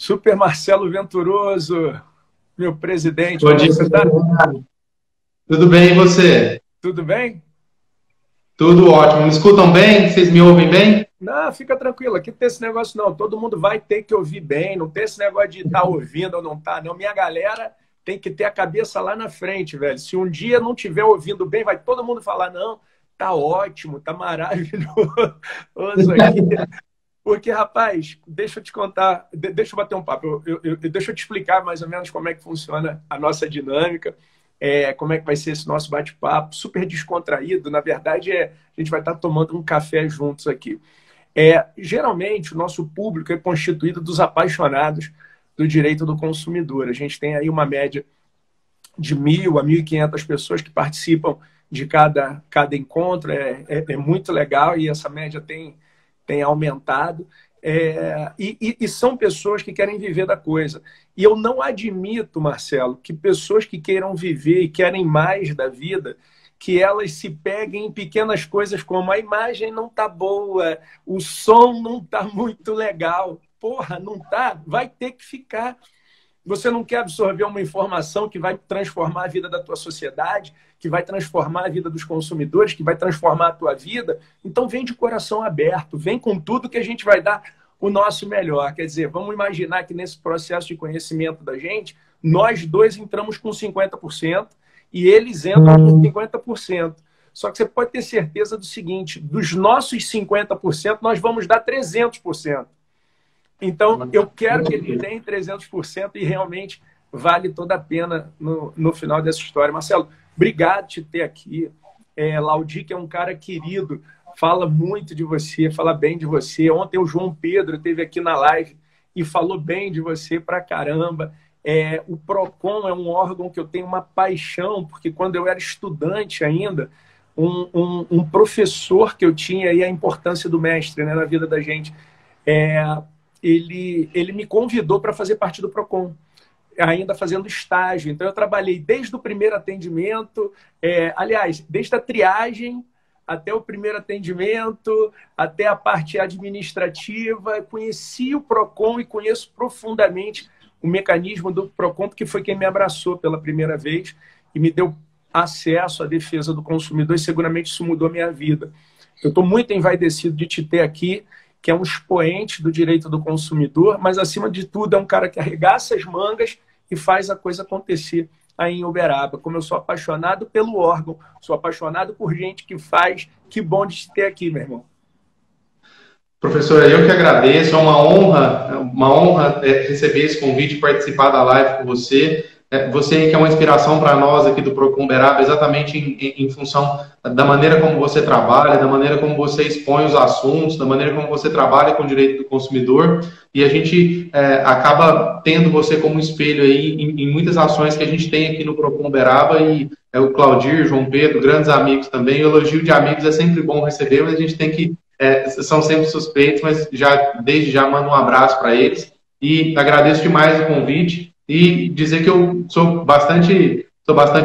Super Marcelo Venturoso, meu presidente, Bom como é dia, que você está? tudo bem e você? Tudo bem? Tudo ótimo. Me escutam bem? Vocês me ouvem bem? Não, fica tranquilo, aqui não tem esse negócio não, todo mundo vai ter que ouvir bem, não tem esse negócio de estar ouvindo ou não tá, não. Minha galera tem que ter a cabeça lá na frente, velho. Se um dia não estiver ouvindo bem, vai todo mundo falar, não, tá ótimo, tá maravilhoso aqui. Porque, rapaz, deixa eu te contar, deixa eu bater um papo, deixa eu te explicar mais ou menos como é que funciona a nossa dinâmica, como é que vai ser esse nosso bate-papo, super descontraído. Na verdade, a gente vai estar tomando um café juntos aqui. Geralmente, o nosso público é constituído dos apaixonados do direito do consumidor. A gente tem aí uma média de 1.000 a 1.500 pessoas que participam de cada encontro. É muito legal e essa média tem aumentado. E são pessoas que querem viver da coisa. E eu não admito, Marcelo, que pessoas que queiram viver e querem mais da vida, que elas se peguem em pequenas coisas como a imagem não tá boa, o som não tá muito legal. Porra, não tá? Vai ter que ficar. Você não quer absorver uma informação que vai transformar a vida da tua sociedade, que vai transformar a vida dos consumidores, que vai transformar a tua vida? Então vem de coração aberto, vem com tudo que a gente vai dar o nosso melhor. Quer dizer, vamos imaginar que nesse processo de conhecimento da gente, nós dois entramos com 50% e eles entram com 50%. Só que você pode ter certeza do seguinte, dos nossos 50%, nós vamos dar 300%. Então, eu quero que eles deem 300% e realmente vale toda a pena no final dessa história. Marcelo, obrigado por te ter aqui. Laudi, que é um cara querido, fala muito de você, fala bem de você. Ontem o João Pedro esteve aqui na live e falou bem de você pra caramba. O PROCON é um órgão que eu tenho uma paixão, porque quando eu era estudante ainda, um professor que eu tinha, e a importância do mestre, né, na vida da gente, ele me convidou para fazer parte do PROCON, ainda fazendo estágio. Então, eu trabalhei desde o primeiro atendimento, aliás, desde a triagem até o primeiro atendimento, até a parte administrativa. Conheci o PROCON e conheço profundamente o mecanismo do PROCON, porque foi quem me abraçou pela primeira vez e me deu acesso à defesa do consumidor, e seguramente isso mudou a minha vida. Eu estou muito envaidecido de te ter aqui, que é um expoente do direito do consumidor, mas, acima de tudo, é um cara que arregaça as mangas e faz a coisa acontecer aí em Uberaba. Como eu sou apaixonado pelo órgão, sou apaixonado por gente que faz, que bom de te ter aqui, meu irmão. Professor, eu que agradeço, é uma honra receber esse convite e participar da live com você. Você que é uma inspiração para nós aqui do PROCON Uberaba, exatamente em função da maneira como você trabalha, da maneira como você expõe os assuntos, da maneira como você trabalha com o direito do consumidor, e a gente acaba tendo você como espelho aí em muitas ações que a gente tem aqui no PROCON Uberaba, e o Claudir, João Pedro, grandes amigos também. O elogio de amigos é sempre bom receber, mas a gente tem que, são sempre suspeitos, mas desde já mando um abraço para eles, e agradeço demais o convite. E dizer que eu sou bastante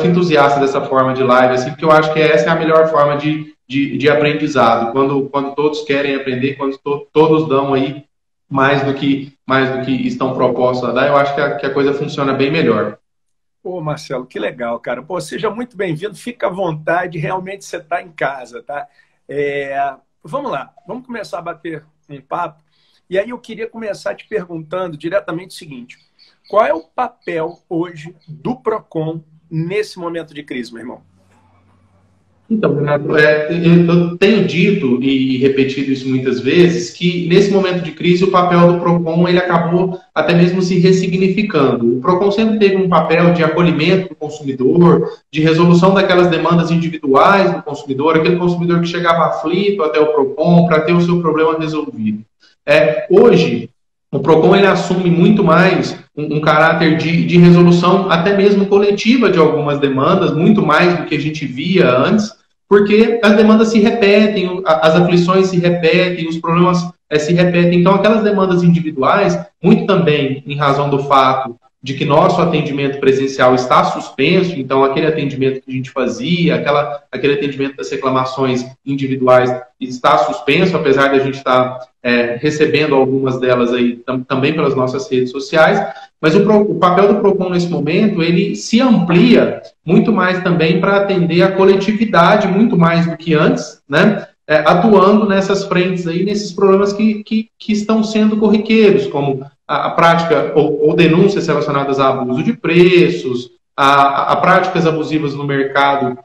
entusiasta dessa forma de live, assim, porque eu acho que essa é a melhor forma de aprendizado, quando todos querem aprender, quando todos dão aí mais do que estão propostos a dar. Eu acho que a coisa funciona bem melhor. Pô, Marcelo, que legal, cara. Pô, seja muito bem-vindo, fica à vontade, realmente você está em casa, tá? Vamos lá, vamos começar a bater um papo. E aí eu queria começar te perguntando diretamente o seguinte: qual é o papel hoje do PROCON nesse momento de crise, meu irmão? Então, Renato, eu tenho dito e repetido isso muitas vezes, que nesse momento de crise o papel do PROCON ele acabou até mesmo se ressignificando. O PROCON sempre teve um papel de acolhimento do consumidor, de resolução daquelas demandas individuais do consumidor, aquele consumidor que chegava aflito até o PROCON para ter o seu problema resolvido. Hoje, o PROCON ele assume muito mais um caráter de resolução até mesmo coletiva de algumas demandas, muito mais do que a gente via antes, porque as demandas se repetem, as aflições se repetem, os problemas se repetem. Então, aquelas demandas individuais, muito também em razão do fato de que nosso atendimento presencial está suspenso, então aquele atendimento que a gente fazia, aquele atendimento das reclamações individuais está suspenso, apesar de a gente estar recebendo algumas delas aí também pelas nossas redes sociais, mas o papel do PROCON nesse momento, ele se amplia muito mais também para atender a coletividade, muito mais do que antes, né? Atuando nessas frentes aí, nesses problemas que estão sendo corriqueiros, como a prática ou denúncias relacionadas a abuso de preços, a práticas abusivas no mercado,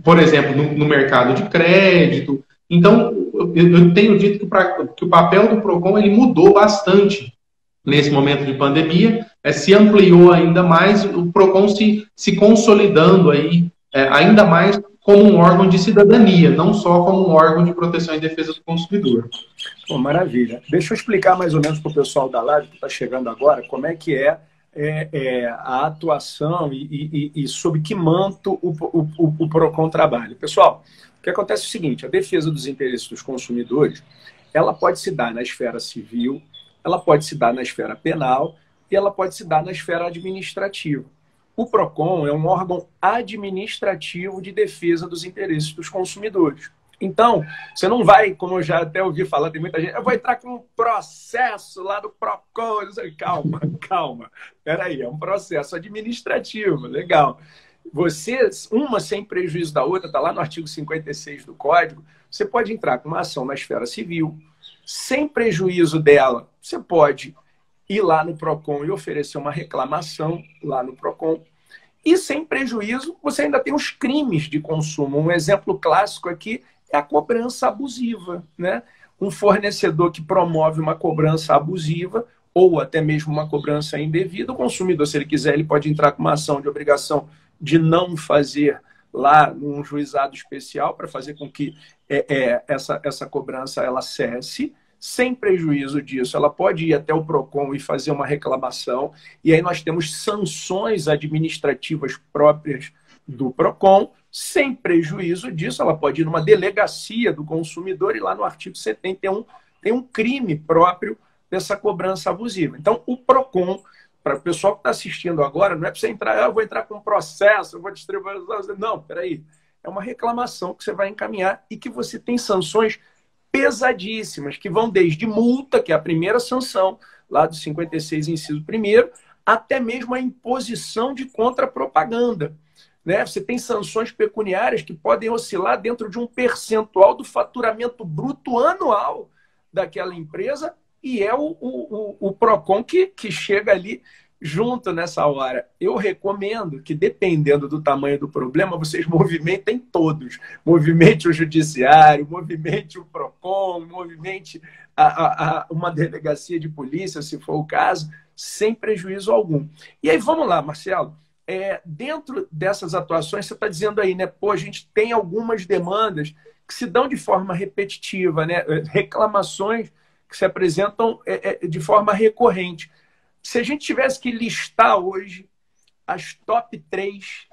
por exemplo, no mercado de crédito. Então, eu tenho dito que o papel do PROCON ele mudou bastante nesse momento de pandemia, se ampliou ainda mais, o PROCON se consolidando aí, ainda mais como um órgão de cidadania, não só como um órgão de proteção e defesa do consumidor. Bom, maravilha. Deixa eu explicar mais ou menos para o pessoal da live que está chegando agora como é que a atuação e sob que manto o PROCON trabalha. Pessoal, o que acontece é o seguinte, a defesa dos interesses dos consumidores, ela pode se dar na esfera civil, ela pode se dar na esfera penal e ela pode se dar na esfera administrativa. O PROCON é um órgão administrativo de defesa dos interesses dos consumidores. Então, você não vai, como eu já até ouvi falar, tem muita gente, eu vou entrar com um processo lá do PROCON. Calma. Peraí, é um processo administrativo, legal. Você, uma sem prejuízo da outra, está lá no artigo 56 do Código, você pode entrar com uma ação na esfera civil, sem prejuízo dela, você pode ir lá no PROCON e oferecer uma reclamação lá no PROCON. E sem prejuízo, você ainda tem os crimes de consumo. Um exemplo clássico aqui é a cobrança abusiva, né? Um fornecedor que promove uma cobrança abusiva ou até mesmo uma cobrança indevida, o consumidor, se ele quiser, ele pode entrar com uma ação de obrigação de não fazer lá num juizado especial para fazer com que essa cobrança ela cesse. Sem prejuízo disso, ela pode ir até o PROCON e fazer uma reclamação, e aí nós temos sanções administrativas próprias do PROCON. Sem prejuízo disso, ela pode ir numa delegacia do consumidor e lá no artigo 71 tem um crime próprio dessa cobrança abusiva. Então, o PROCON, para o pessoal que está assistindo agora, não é para você entrar, eu vou entrar com um processo, eu vou distribuir... Não, peraí. É uma reclamação que você vai encaminhar e que você tem sanções pesadíssimas, que vão desde multa, que é a primeira sanção, lá do 56, inciso 1º, até mesmo a imposição de contrapropaganda. Né? Você tem sanções pecuniárias que podem oscilar dentro de um percentual do faturamento bruto anual daquela empresa, e é o PROCON que chega ali junto nessa hora. Eu recomendo que, dependendo do tamanho do problema, vocês movimentem todos. Movimente o judiciário, movimente o PROCON, movimente uma delegacia de polícia, se for o caso, sem prejuízo algum. E aí, vamos lá, Marcelo. Dentro dessas atuações, você está dizendo aí, né? Pô, a gente tem algumas demandas que se dão de forma repetitiva, né? Reclamações que se apresentam de forma recorrente. Se a gente tivesse que listar hoje as top 3,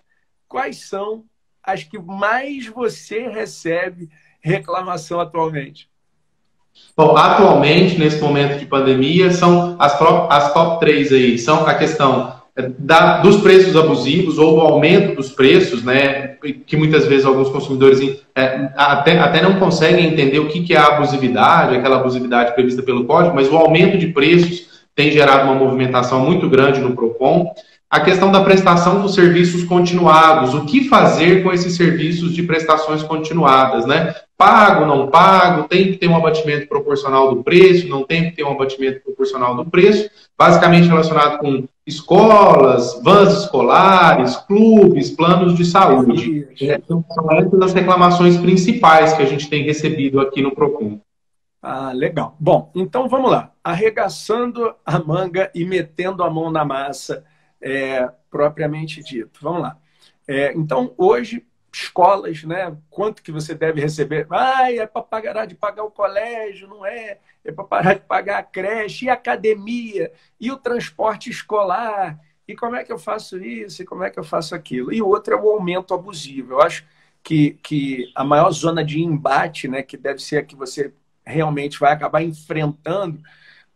quais são as que mais você recebe reclamação atualmente? Bom, atualmente, nesse momento de pandemia, são as top 3 aí, são a questão dos preços abusivos ou do aumento dos preços, né, que muitas vezes alguns consumidores até não conseguem entender o que é a abusividade, aquela abusividade prevista pelo Código, mas o aumento de preços tem gerado uma movimentação muito grande no PROCON. A questão da prestação dos serviços continuados, o que fazer com esses serviços de prestações continuadas, né? Pago, não pago, tem que ter um abatimento proporcional do preço, não tem que ter um abatimento proporcional do preço, basicamente relacionado com escolas, vans escolares, clubes, planos de saúde. São essas as reclamações principais que a gente tem recebido aqui no PROCON. Ah, legal. Bom, então vamos lá. Arregaçando a manga e metendo a mão na massa, propriamente dito. Vamos lá. Então, hoje, escolas, né? Quanto que você deve receber? É para parar de pagar o colégio, não é? É para parar de pagar a creche, e a academia, e o transporte escolar. E como é que eu faço isso? E como é que eu faço aquilo? E o outro é o aumento abusivo. Eu acho que a maior zona de embate, né, que deve ser a que você realmente vai acabar enfrentando,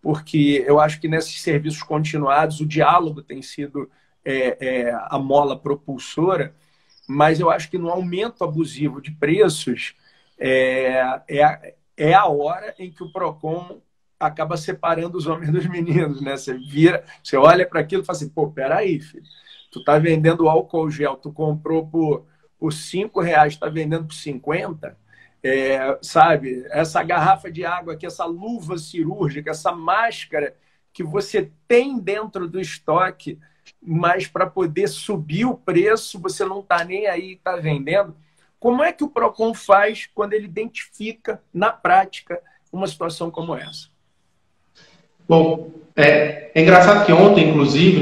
porque eu acho que nesses serviços continuados o diálogo tem sido a mola propulsora, mas eu acho que no aumento abusivo de preços é a hora em que o PROCON acaba separando os homens dos meninos, né? Você olha para aquilo e fala assim, pô, peraí, filho, tu tá vendendo álcool gel, tu comprou por R$ 5, tá vendendo por 50, sabe? Essa garrafa de água aqui, essa luva cirúrgica, essa máscara que você tem dentro do estoque, mas para poder subir o preço, você não está nem aí, está vendendo. Como é que o PROCON faz quando ele identifica, na prática, uma situação como essa? Bom, é engraçado que ontem, inclusive,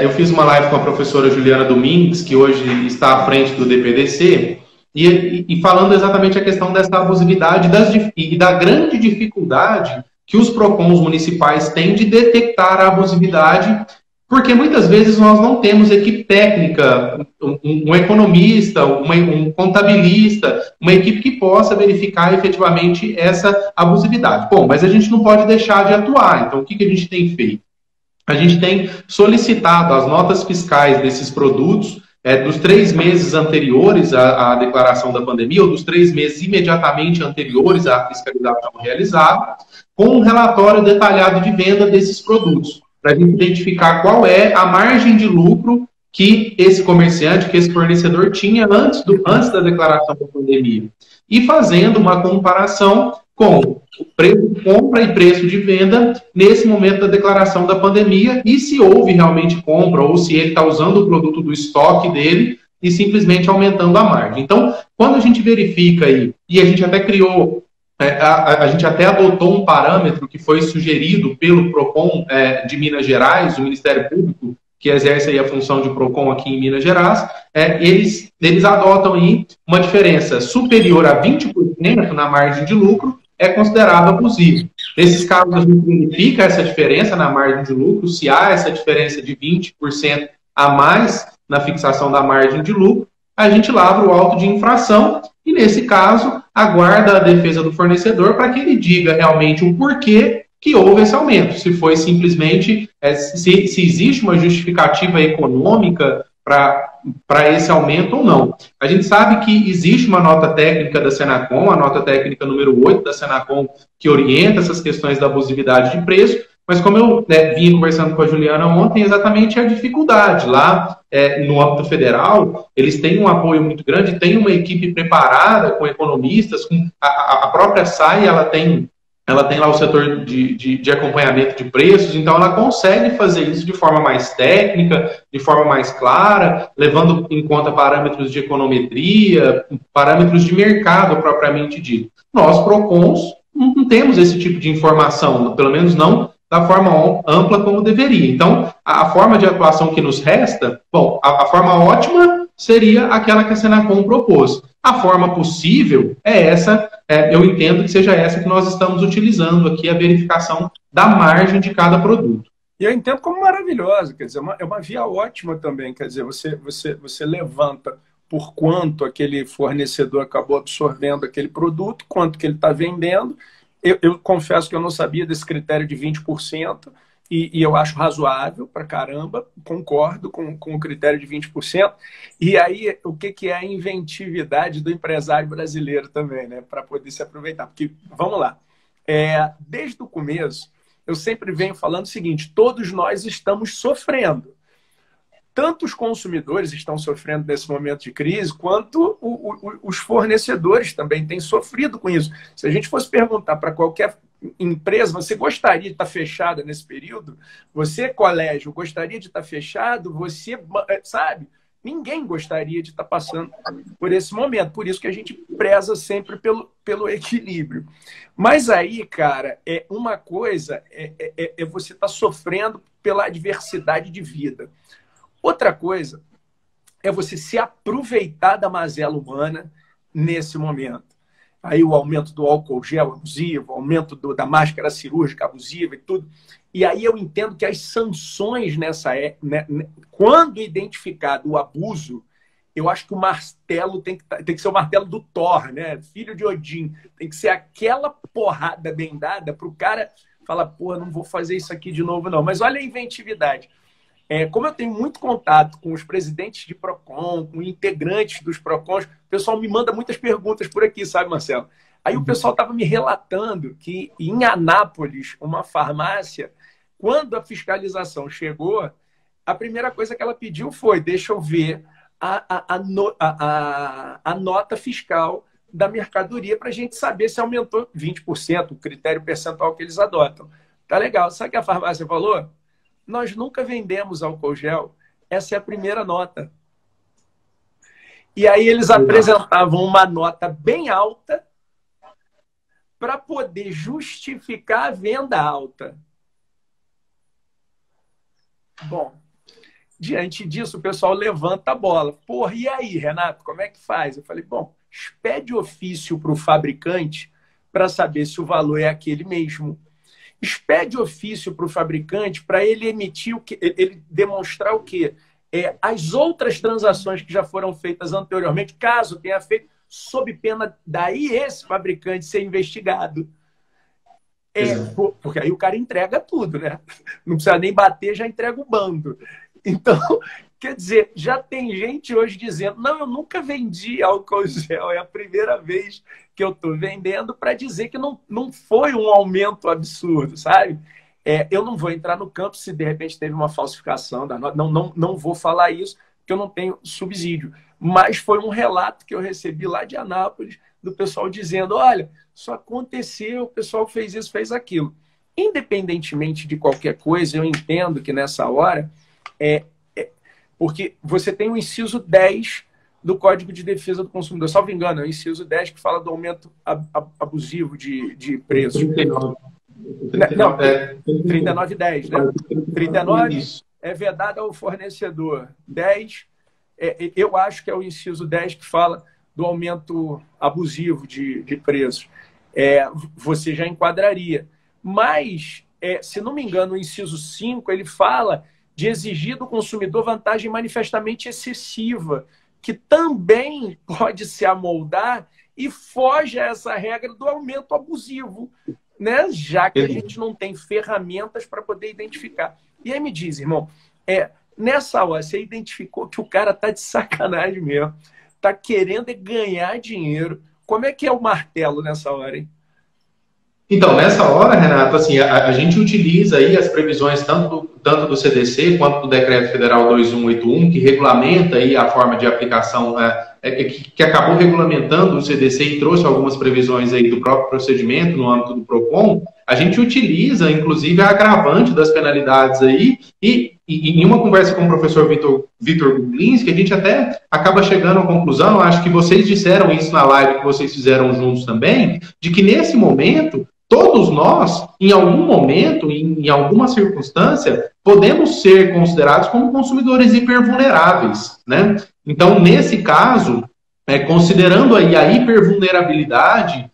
eu fiz uma live com a professora Juliana Domingues, que hoje está à frente do DPDC, e falando exatamente a questão dessa abusividade e da grande dificuldade que os PROCONs municipais têm de detectar a abusividade, porque muitas vezes nós não temos equipe técnica, um economista, um contabilista, uma equipe que possa verificar efetivamente essa abusividade. Bom, mas a gente não pode deixar de atuar. Então, o que a gente tem feito? A gente tem solicitado as notas fiscais desses produtos dos 3 meses anteriores à declaração da pandemia, ou dos 3 meses imediatamente anteriores à fiscalização realizada, com um relatório detalhado de venda desses produtos, para a gente identificar qual é a margem de lucro que esse comerciante, que esse fornecedor tinha antes da declaração da pandemia. E fazendo uma comparação com o preço de compra e preço de venda nesse momento da declaração da pandemia e se houve realmente compra ou se ele está usando o produto do estoque dele e simplesmente aumentando a margem. Então, quando a gente verifica aí, e a gente até criou, a gente até adotou um parâmetro que foi sugerido pelo PROCON de Minas Gerais, o Ministério Público, que exerce aí a função de PROCON aqui em Minas Gerais, eles adotam aí uma diferença superior a 20% na margem de lucro, é considerado abusivo. Nesses casos, a gente verifica essa diferença na margem de lucro, se há essa diferença de 20% a mais na fixação da margem de lucro, a gente lavra o auto de infração e, nesse caso, aguarda a defesa do fornecedor para que ele diga realmente o porquê que houve esse aumento. Se foi simplesmente, se existe uma justificativa econômica para esse aumento ou não. A gente sabe que existe uma nota técnica da Senacom, a nota técnica número 8 da Senacom, que orienta essas questões da abusividade de preço, mas como eu vinha conversando com a Juliana ontem, exatamente a dificuldade. Lá no âmbito federal, eles têm um apoio muito grande, têm uma equipe preparada com economistas, com a própria SAI, ela tem lá o setor de acompanhamento de preços, então ela consegue fazer isso de forma mais técnica, de forma mais clara, levando em conta parâmetros de econometria, parâmetros de mercado propriamente dito. Nós, PROCONs, não temos esse tipo de informação, pelo menos não da forma ampla como deveria. Então, a forma de atuação que nos resta, bom, a forma ótima seria aquela que a Senacom propôs. A forma possível é essa, eu entendo que seja essa que nós estamos utilizando aqui, a verificação da margem de cada produto. E eu entendo como maravilhosa, quer dizer, é uma via ótima também, quer dizer, você levanta por quanto aquele fornecedor acabou absorvendo aquele produto, quanto que ele está vendendo. Eu confesso que eu não sabia desse critério de 20%, e eu acho razoável pra caramba, concordo com o critério de 20%. E aí, o que é a inventividade do empresário brasileiro também, né? Para poder se aproveitar. Porque, vamos lá, desde o começo, eu sempre venho falando o seguinte, todos nós estamos sofrendo. Tanto os consumidores estão sofrendo nesse momento de crise, quanto os fornecedores também têm sofrido com isso. Se a gente fosse perguntar para qualquer empresa, você gostaria de estar fechada nesse período? Você, colégio, gostaria de estar fechado? Você, sabe? Ninguém gostaria de estar passando por esse momento. Por isso que a gente preza sempre pelo equilíbrio. Mas aí, cara, uma coisa é você estar sofrendo pela adversidade de vida. Outra coisa é você se aproveitar da mazela humana nesse momento. Aí o aumento do álcool gel abusivo, o aumento da máscara cirúrgica abusiva e tudo. E aí eu entendo que as sanções quando identificado o abuso, eu acho que o martelo tem que ser o martelo do Thor, né? Filho de Odin. Tem que ser aquela porrada bem dada para o cara fala, pô, não vou fazer isso aqui de novo, não. Mas olha a inventividade. Como eu tenho muito contato com os presidentes de PROCON, com integrantes dos PROCONs, o pessoal me manda muitas perguntas por aqui, sabe, Marcelo? Aí o pessoal estava me relatando que em Anápolis, uma farmácia, quando a fiscalização chegou, a primeira coisa que ela pediu foi, deixa eu ver a nota fiscal da mercadoria para a gente saber se aumentou 20%, o critério percentual que eles adotam. Tá legal. Sabe o que a farmácia falou? Nós nunca vendemos álcool gel. Essa é a primeira nota. E aí eles apresentavam uma nota bem alta para poder justificar a venda alta. Bom, diante disso, o pessoal levanta a bola. Porra, e aí, Renato, como é que faz? Eu falei, bom, expede ofício para o fabricante para saber se o valor é aquele mesmo. Expede ofício para o fabricante para ele emitir o que, ele demonstrar o quê? As outras transações que já foram feitas anteriormente, caso tenha feito, sob pena daí esse fabricante ser investigado. Porque aí o cara entrega tudo, né? Não precisa nem bater, já entrega o bando. Então, quer dizer, já tem gente hoje dizendo, não, eu nunca vendi álcool gel, é a primeira vez que eu estou vendendo, para dizer que não foi um aumento absurdo, sabe? Eu não vou entrar no campo se de repente teve uma falsificação da nota, não vou falar isso, porque eu não tenho subsídio. Mas foi um relato que eu recebi lá de Anápolis, do pessoal dizendo, olha, isso aconteceu, o pessoal fez isso, fez aquilo. Independentemente de qualquer coisa, eu entendo que nessa hora, porque você tem o inciso 10 do Código de Defesa do Consumidor, salvo engano, é o inciso 10 que fala do aumento abusivo de preços. 39. Não, 39,10, né? 39 é vedado ao fornecedor. 10, eu acho que é o inciso 10 que fala do aumento abusivo de preços. Você já enquadraria. Mas, se não me engano, o inciso 5, ele fala de exigir do consumidor vantagem manifestamente excessiva, que também pode se amoldar e foge a essa regra do aumento abusivo, né? Já que a gente não tem ferramentas para poder identificar. E aí me diz, irmão, nessa hora você identificou que o cara tá de sacanagem mesmo, tá querendo ganhar dinheiro. Como é que é o martelo nessa hora, hein? Então, nessa hora, Renato, assim, a gente utiliza aí as previsões tanto do CDC quanto do Decreto Federal 2181, que regulamenta aí a forma de aplicação, que acabou regulamentando o CDC e trouxe algumas previsões aí do próprio procedimento no âmbito do PROCON. A gente utiliza, inclusive, a agravante das penalidades aí e em uma conversa com o professor Vitor Gublinski, a gente até acaba chegando à conclusão, acho que vocês disseram isso na live que vocês fizeram juntos também, de que nesse momento todos nós, em algum momento, em alguma circunstância, podemos ser considerados como consumidores hipervulneráveis, né? Então, nesse caso, considerando aí a hipervulnerabilidade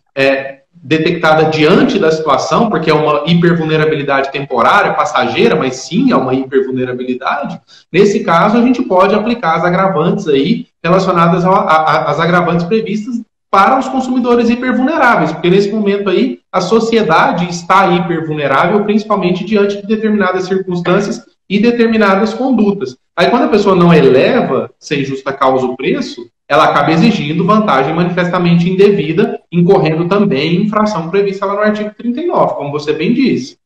detectada diante da situação, porque é uma hipervulnerabilidade temporária, passageira, mas sim é uma hipervulnerabilidade, nesse caso a gente pode aplicar as agravantes aí relacionadas às agravantes previstas para os consumidores hipervulneráveis, porque nesse momento aí a sociedade está hipervulnerável, principalmente diante de determinadas circunstâncias e determinadas condutas. Aí quando a pessoa não eleva, sem justa causa, o preço, ela acaba exigindo vantagem manifestamente indevida, incorrendo também em infração prevista lá no artigo 39, como você bem disse.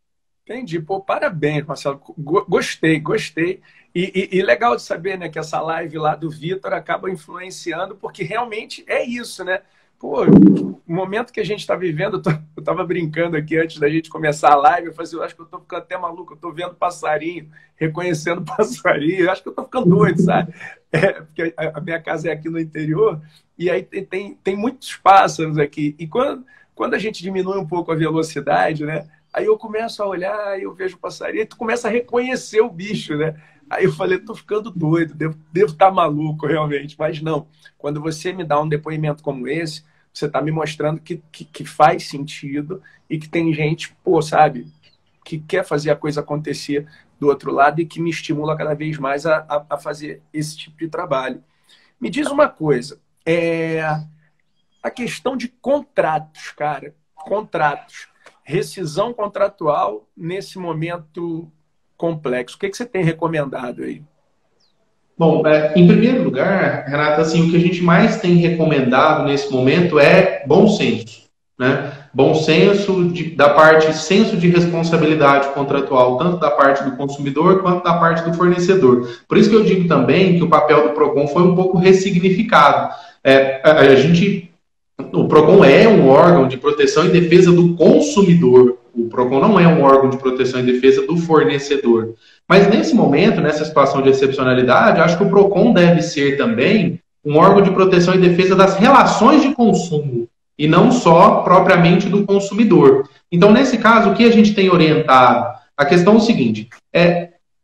Entendi. Pô, parabéns, Marcelo. Gostei. E legal de saber, né, que essa live lá do Vitor acaba influenciando, porque realmente é isso, né? Pô, o momento que a gente está vivendo, eu estava brincando aqui antes da gente começar a live, eu falei assim, eu acho que eu estou ficando até maluco, eu estou vendo passarinho, reconhecendo passarinho, eu acho que eu estou ficando doido, sabe? Porque a minha casa é aqui no interior, e aí tem muitos pássaros aqui, e quando a gente diminui um pouco a velocidade, né? Aí eu começo a olhar, eu vejo o passarinho, e tu começa a reconhecer o bicho, né? Aí eu falei, tô ficando doido, devo estar maluco realmente, mas não. Quando você me dá um depoimento como esse, você está me mostrando que faz sentido e que tem gente, pô, sabe, que quer fazer a coisa acontecer do outro lado e que me estimula cada vez mais a fazer esse tipo de trabalho. Me diz uma coisa, a questão de contratos, cara, contratos. rescisão contratual nesse momento complexo. O que você tem recomendado aí? Bom, em primeiro lugar, Renata, assim, o que a gente mais tem recomendado nesse momento é bom senso, né? Bom senso senso de responsabilidade contratual, tanto da parte do consumidor quanto da parte do fornecedor. Por isso que eu digo também que o papel do PROCON foi um pouco ressignificado. O PROCON é um órgão de proteção e defesa do consumidor. O PROCON não é um órgão de proteção e defesa do fornecedor. Mas nesse momento, nessa situação de excepcionalidade, eu acho que o PROCON deve ser também um órgão de proteção e defesa das relações de consumo, e não só propriamente do consumidor. Então, nesse caso, o que a gente tem orientado? A questão é o seguinte,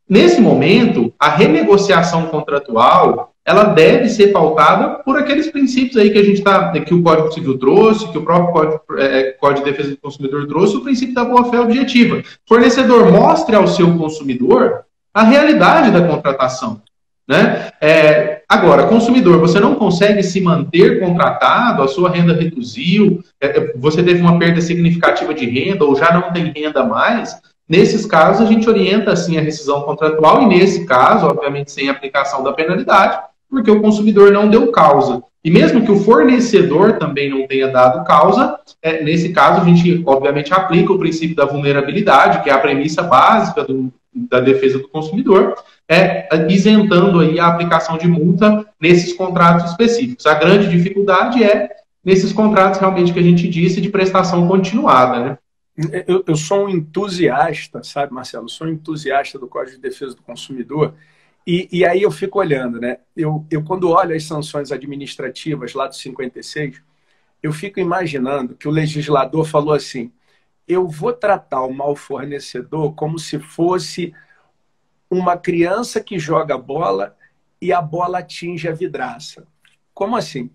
nesse momento, a renegociação contratual, ela deve ser pautada por aqueles princípios aí que o Código Civil trouxe, que o próprio Código de Defesa do Consumidor trouxe, o princípio da boa-fé objetiva. O fornecedor mostre ao seu consumidor a realidade da contratação, né? Agora, consumidor, você não consegue se manter contratado, a sua renda reduziu, você teve uma perda significativa de renda ou já não tem renda mais. Nesses casos, a gente orienta, assim, a rescisão contratual e, nesse caso, obviamente, sem aplicação da penalidade, porque o consumidor não deu causa. E mesmo que o fornecedor também não tenha dado causa, nesse caso, a gente, obviamente, aplica o princípio da vulnerabilidade, que é a premissa básica da defesa do consumidor, isentando aí a aplicação de multa nesses contratos específicos. A grande dificuldade é nesses contratos, realmente, que a gente disse, de prestação continuada, né? Eu sou um entusiasta, sabe, Marcelo? Eu sou um entusiasta do Código de Defesa do Consumidor e aí eu fico olhando, né? Eu quando olho as sanções administrativas lá do 56, eu fico imaginando que o legislador falou assim, eu vou tratar o mau fornecedor como se fosse uma criança que joga bola e a bola atinge a vidraça. Como assim?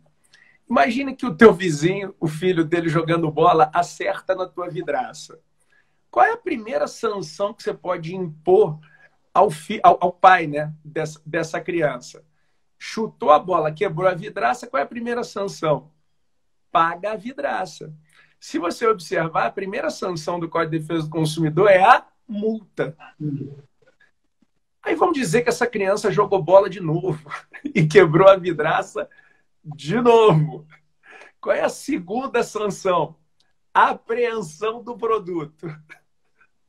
Imagine que o teu vizinho, o filho dele jogando bola, acerta na tua vidraça. Qual é a primeira sanção que você pode impor ao pai, né, dessa criança? Chutou a bola, quebrou a vidraça, qual é a primeira sanção? Paga a vidraça. Se você observar, a primeira sanção do Código de Defesa do Consumidor é a multa. Aí vamos dizer que essa criança jogou bola de novo e quebrou a vidraça de novo. Qual é a segunda sanção? Apreensão do produto.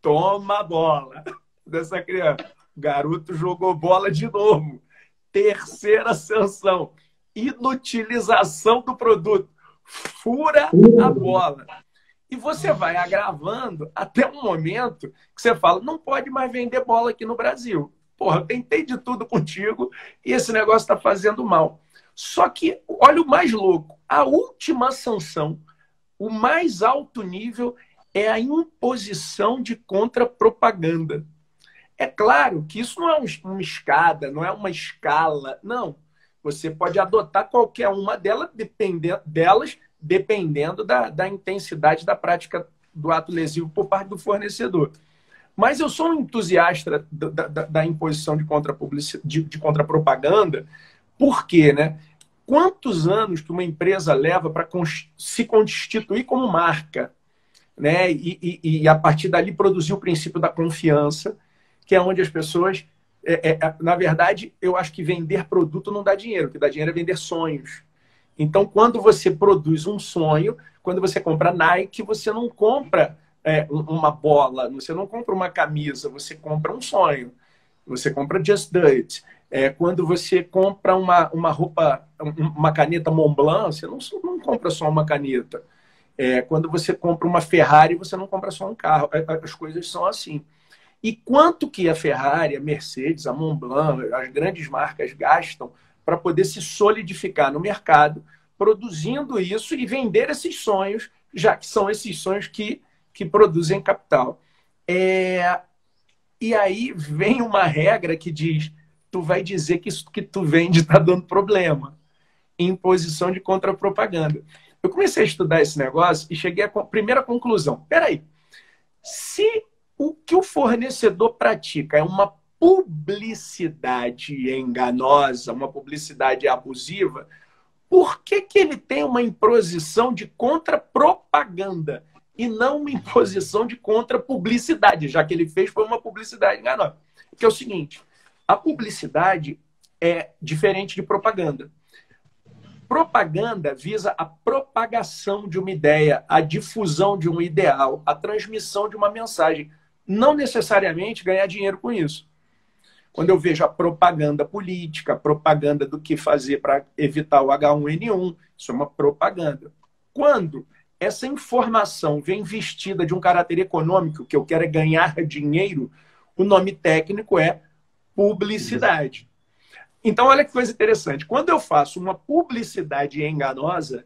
Toma a bola dessa criança. O garoto jogou bola de novo. Terceira sanção. Inutilização do produto. Fura a bola. E você vai agravando até um momento que você fala, não pode mais vender bola aqui no Brasil. Porra, eu tentei de tudo contigo e esse negócio está fazendo mal. Só que, olha o mais louco, a última sanção, o mais alto nível, é a imposição de contrapropaganda. É claro que isso não é uma escada, não é uma escala, não. Você pode adotar qualquer uma delas, dependendo da intensidade da prática do ato lesivo por parte do fornecedor. Mas eu sou um entusiasta da imposição de contrapropaganda. Por quê, né? Quantos anos que uma empresa leva para se constituir como marca, né? E a partir dali produzir o princípio da confiança, que é onde as pessoas... na verdade, eu acho que vender produto não dá dinheiro. O que dá dinheiro é vender sonhos. Então, quando você produz um sonho, quando você compra Nike, você não compra uma bola, você não compra uma camisa, você compra um sonho. Você compra Just Do It. Quando você compra uma roupa, uma caneta Montblanc, você não compra só uma caneta. Quando você compra uma Ferrari, você não compra só um carro. As coisas são assim. E quanto que a Ferrari, a Mercedes, a Montblanc, as grandes marcas gastam para poder se solidificar no mercado, produzindo isso e vender esses sonhos, já que são esses sonhos que produzem capital. E aí vem uma regra que diz, tu vai dizer que isso que tu vende está dando problema. Imposição de contrapropaganda. Eu comecei a estudar esse negócio e cheguei à primeira conclusão. Peraí, se o que o fornecedor pratica é uma publicidade enganosa, uma publicidade abusiva, por que ele tem uma imposição de contrapropaganda? e não uma imposição de contra-publicidade, já que ele fez foi uma publicidade enganosa. Que é o seguinte, a publicidade é diferente de propaganda. Propaganda visa a propagação de uma ideia, a difusão de um ideal, a transmissão de uma mensagem. Não necessariamente ganhar dinheiro com isso. Quando eu vejo a propaganda política, a propaganda do que fazer para evitar o H1N1, isso é uma propaganda. Quando essa informação vem vestida de um caráter econômico, que eu quero é ganhar dinheiro, o nome técnico é publicidade. Então, olha que coisa interessante. Quando eu faço uma publicidade enganosa,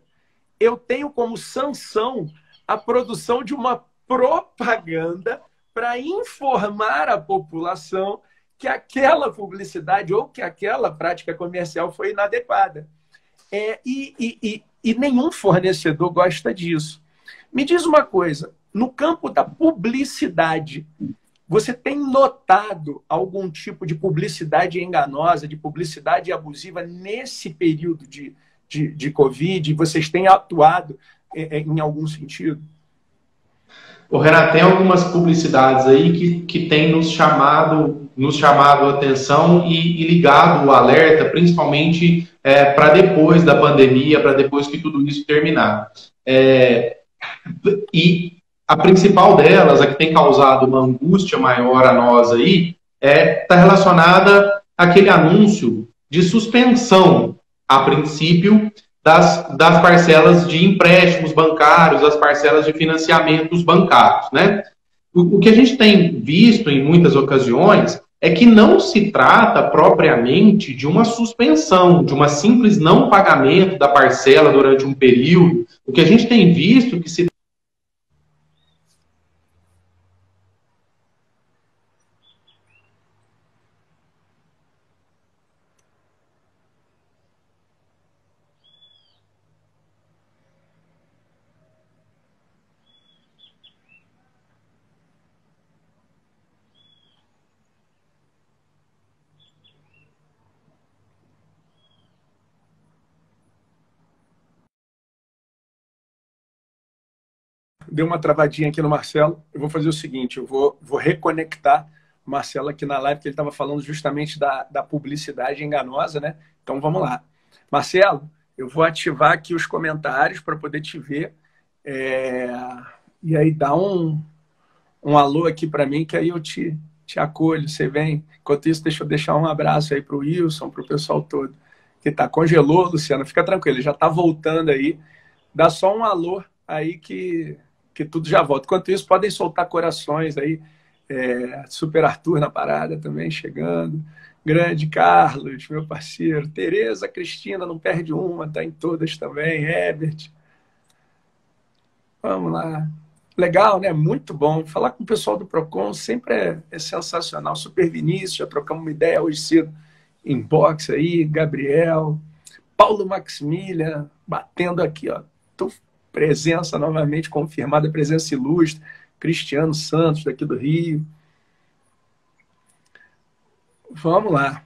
eu tenho como sanção a produção de uma propaganda para informar a população que aquela publicidade ou que aquela prática comercial foi inadequada. E nenhum fornecedor gosta disso. Me diz uma coisa, no campo da publicidade, você tem notado algum tipo de publicidade enganosa, de publicidade abusiva nesse período de Covid? Vocês têm atuado em algum sentido? O Renato, tem algumas publicidades aí que tem nos chamado a atenção e ligado o alerta, principalmente para depois da pandemia, para depois que tudo isso terminar. E a principal delas, a que tem causado uma angústia maior a nós aí, está relacionada àquele anúncio de suspensão, a princípio, das parcelas de empréstimos bancários, das parcelas de financiamentos bancários, né? O que a gente tem visto em muitas ocasiões é que não se trata propriamente de uma suspensão, de uma simples não pagamento da parcela durante um período. O que a gente tem visto que se Deu uma travadinha aqui no Marcelo. Eu vou fazer o seguinte, eu vou reconectar o Marcelo aqui na live, que ele estava falando justamente da publicidade enganosa, né? Então, vamos lá. Marcelo, eu vou ativar aqui os comentários para poder te ver. E aí, dá um alô aqui para mim, que aí eu te acolho, você vem. Enquanto isso, deixa eu deixar um abraço aí para o Wilson, para o pessoal todo. Que tá, congelou, Luciano, fica tranquilo, ele já está voltando aí. Dá só um alô aí que tudo já volta. Enquanto isso, podem soltar corações aí. Super Arthur na parada também chegando. Grande Carlos, meu parceiro. Tereza, Cristina, não perde uma, tá em todas também. Herbert. Vamos lá. Legal, né? Muito bom. Falar com o pessoal do Procon sempre é sensacional. Super Vinícius, já trocamos uma ideia hoje cedo. Inbox aí, Gabriel. Paulo Maximilian, batendo aqui, ó. Presença novamente confirmada, presença ilustre. Cristiano Santos, daqui do Rio. Vamos lá.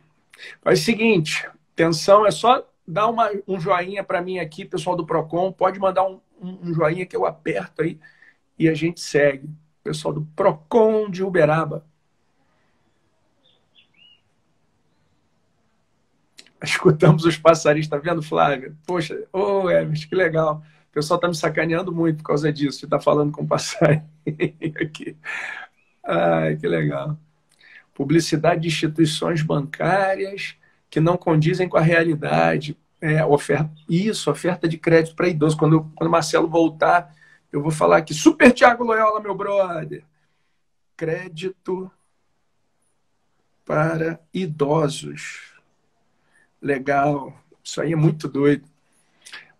Faz o seguinte, atenção, é só dar um joinha para mim aqui, pessoal do Procon. Pode mandar um joinha que eu aperto aí e a gente segue. Pessoal do Procon de Uberaba. Escutamos os passarinhos, tá vendo, Flávia? Poxa, Everest, que legal. O pessoal está me sacaneando muito por causa disso, de estar falando com passarinho aqui. Ai, que legal. Publicidade de instituições bancárias que não condizem com a realidade. Oferta de crédito para idoso. Quando o Marcelo voltar, eu vou falar aqui. Super Thiago Loyola, meu brother. Crédito para idosos. Legal. Isso aí é muito doido.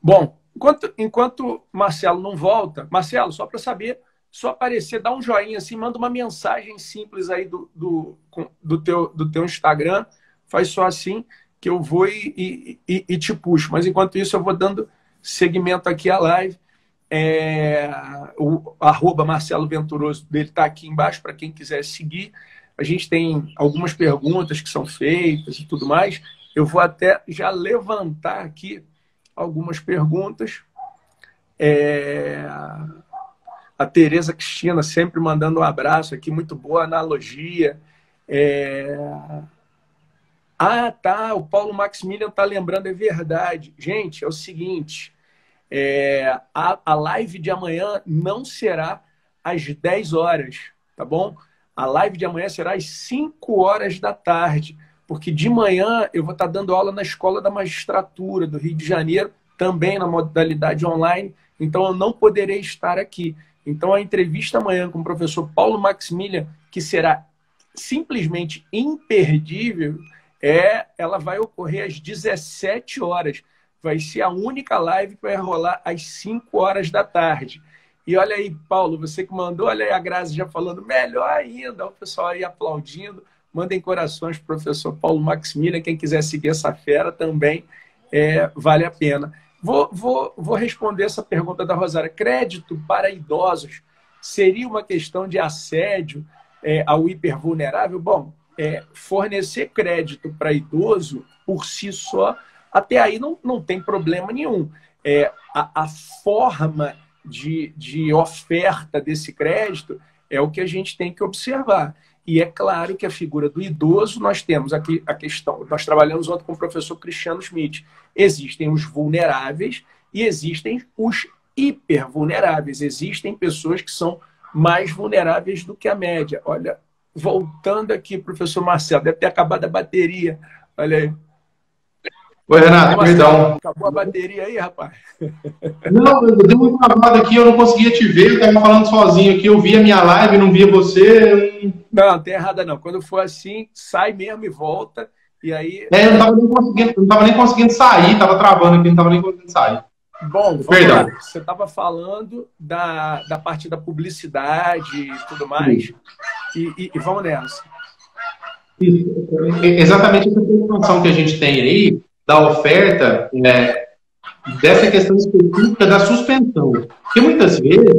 Bom, enquanto Marcelo não volta, Marcelo, só para saber, só aparecer, dá um joinha assim, manda uma mensagem simples aí do teu Instagram, faz só assim que eu vou e te puxo. Mas enquanto isso eu vou dando segmento aqui à live. O @ Marcelo Venturoso dele está aqui embaixo para quem quiser seguir. A gente tem algumas perguntas que são feitas e tudo mais. Eu vou até já levantar aqui algumas perguntas. A Tereza Cristina sempre mandando um abraço aqui, muito boa analogia. Ah, tá, o Paulo Maximilian está lembrando, é verdade. Gente, é o seguinte, a live de amanhã não será às 10 horas, tá bom? A live de amanhã será às 5 horas da tarde, porque de manhã eu vou estar dando aula na Escola da Magistratura do Rio de Janeiro, também na modalidade online, então eu não poderei estar aqui. Então a entrevista amanhã com o professor Paulo Maximilian, que será simplesmente imperdível, ela vai ocorrer às 17 horas. Vai ser a única live que vai rolar às 5 horas da tarde. E olha aí, Paulo, você que mandou, olha aí a Grazi já falando, melhor ainda, o pessoal aí aplaudindo. Mandem corações para o professor Paulo Maximilian, quem quiser seguir essa fera também, vale a pena. Vou responder essa pergunta da Rosária. Crédito para idosos seria uma questão de assédio ao hipervulnerável? Bom, fornecer crédito para idoso por si só, até aí não tem problema nenhum. A forma de oferta desse crédito é o que a gente tem que observar. E é claro que a figura do idoso, nós temos aqui a questão, nós trabalhamos ontem com o professor Cristiano Schmidt, existem os vulneráveis e existem os hipervulneráveis, existem pessoas que são mais vulneráveis do que a média. Olha, voltando aqui, professor Marcelo, deve ter acabado a bateria, olha aí. Oi, Renato, perdão. Acabou a bateria aí, rapaz? Não, eu dei uma travada aqui, eu não conseguia te ver, eu estava falando sozinho aqui, eu via a minha live, não via você. Não, tem errada não. Quando for assim, sai mesmo e volta, e aí... Eu não estava nem conseguindo sair, estava travando aqui, não estava nem conseguindo sair. Bom, vamos lá. Você estava falando da parte da publicidade e tudo mais, e vamos nessa. Exatamente essa preocupação que a gente tem aí, da oferta, dessa questão específica da suspensão. Porque muitas vezes,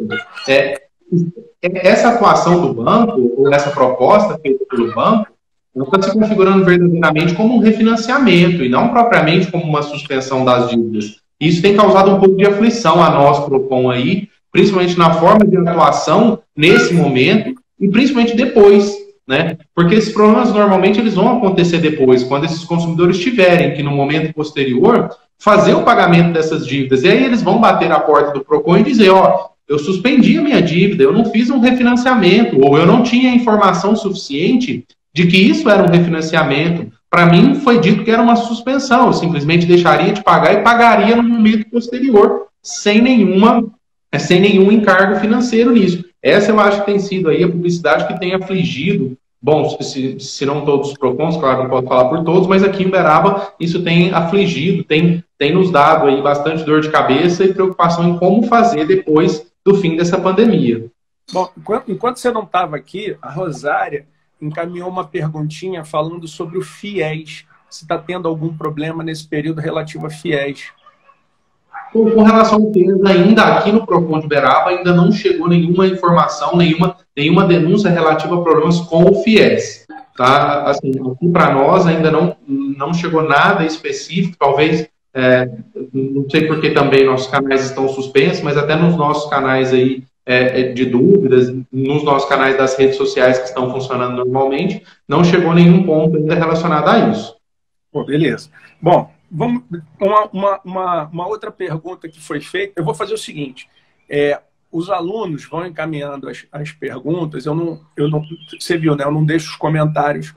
essa atuação do banco, ou essa proposta feita pelo banco, ela está se configurando verdadeiramente como um refinanciamento, e não propriamente como uma suspensão das dívidas. Isso tem causado um pouco de aflição a nós, Procon, aí, principalmente na forma de atuação nesse momento, e principalmente depois, né? Porque esses problemas normalmente eles vão acontecer depois, quando esses consumidores tiverem que no momento posterior fazer o pagamento dessas dívidas. E aí eles vão bater na porta do Procon e dizer, eu suspendi a minha dívida, eu não fiz um refinanciamento, ou eu não tinha informação suficiente de que isso era um refinanciamento. Para mim foi dito que era uma suspensão, eu simplesmente deixaria de pagar e pagaria no momento posterior, sem nenhum encargo financeiro nisso. Essa eu acho que tem sido aí a publicidade que tem afligido, bom, se não todos os Procons, claro, não posso falar por todos, mas aqui em Uberaba isso tem afligido, tem nos dado aí bastante dor de cabeça e preocupação em como fazer depois do fim dessa pandemia. Bom, enquanto você não estava aqui, a Rosária encaminhou uma perguntinha falando sobre o FIES. Se está tendo algum problema nesse período relativo a FIES? Com relação ao FIES, ainda aqui no Procon de Uberaba, ainda não chegou nenhuma informação, nenhuma denúncia relativa a problemas com o FIES. Tá? Assim, aqui para nós ainda não chegou nada específico, talvez, não sei porque também nossos canais estão suspensos, mas até nos nossos canais aí de dúvidas, nos nossos canais das redes sociais que estão funcionando normalmente, não chegou nenhum ponto ainda relacionado a isso. Pô, beleza. Bom, vamos uma outra pergunta que foi feita. Eu vou fazer o seguinte: os alunos vão encaminhando as perguntas. Você viu, né? Eu não deixo os comentários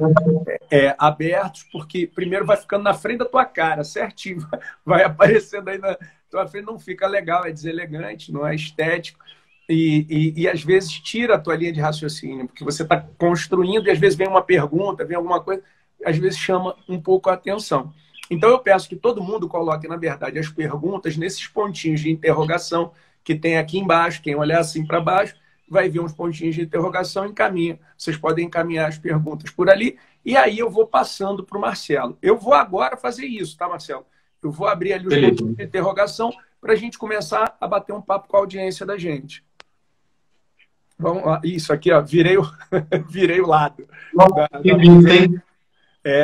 abertos, porque primeiro vai ficando na frente da tua cara, certinho. Vai aparecendo aí na tua frente, não fica legal, é deselegante, não é estético. E às vezes tira a tua linha de raciocínio, porque você está construindo e às vezes vem uma pergunta, vem alguma coisa, às vezes chama um pouco a atenção. Então eu peço que todo mundo coloque, na verdade, as perguntas nesses pontinhos de interrogação que tem aqui embaixo. Quem olhar assim para baixo vai ver uns pontinhos de interrogação e encaminha. Vocês podem encaminhar as perguntas por ali e aí eu vou passando para o Marcelo. Eu vou agora fazer isso, tá, Marcelo? Eu vou abrir ali os pontinhos de interrogação para a gente começar a bater um papo com a audiência da gente. Vamos lá. Isso aqui, ó, virei o lado.